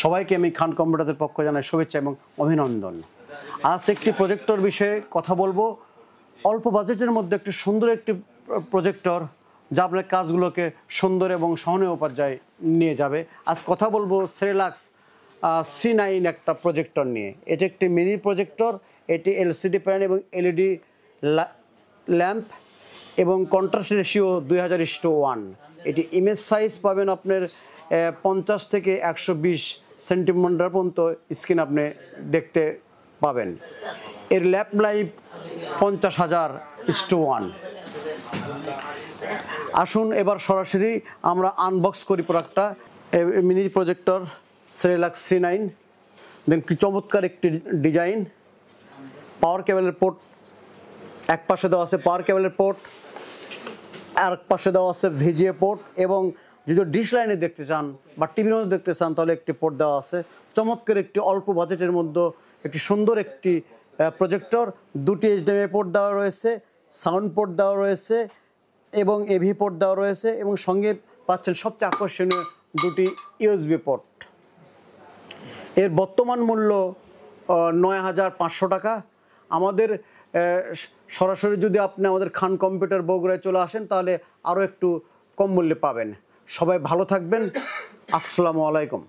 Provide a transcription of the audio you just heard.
সবাইকে আমি খান কম্পিউটারের পক্ষ জানাই শুভেচ্ছা এবং অভিনন্দন। আজ একটি প্রজেক্টর বিষয়ে কথা বলবো। অল্প বাজেটের মধ্যে একটি সুন্দর একটি প্রজেক্টর যা আপনার কাজগুলোকে সুন্দর এবং সহনীয় পর্যায়ে নিয়ে যাবে। আজ কথা বলবো সেরিলাক্স C9 একটা প্রজেক্টর নিয়ে। এটি একটি মিনি প্রজেক্টর, এটি এলসিডি প্যানেল এবং এলইডি ল্যাম্প এবং কন্ট্রাস্ট রেশিও 2000:1। এটি ইমেজ সাইজ পাবেন আপনার 50 থেকে 120 সেন্টিমিটার পর্যন্ত স্ক্রিন আপনি দেখতে পাবেন। এর ল্যাপ লাইফ 50,000:1। আসুন এবার সরাসরি আমরা আনবক্স করি প্রোডাক্টটা। মিনি প্রজেক্টর সেরিলাক্স C9, দেন কি চমৎকার একটি ডিজাইন। পাওয়ার কেবলের পোর্ট এক পাশে দেওয়া আছে, পাওয়ার কেবলের পোর্ট আর এক পাশে দেওয়া আছে VGA পোর্ট, এবং যদি ডিশ লাইনে দেখতে চান বা টিভির মধ্যে দেখতে চান তাহলে একটি পোর্ট দেওয়া আছে। চমৎকার একটি অল্প বাজেটের মধ্যে একটি সুন্দর একটি প্রজেক্টর। দুটি HDMI পোর্ট দেওয়া রয়েছে, সাউন্ড পোর্ট দেওয়া রয়েছে এবং AV পোর্ট দেওয়া রয়েছে, এবং সঙ্গে পাচ্ছেন সবচেয়ে আকর্ষণীয় দুটি USB পোর্ট। এর বর্তমান মূল্য 9,500 টাকা। আমাদের সরাসরি যদি আপনি আমাদের খান কম্পিউটার বগুড়ায় চলে আসেন তাহলে আরও একটু কম মূল্যে পাবেন। সবাই ভালো থাকবেন। আসসালামু আলাইকুম।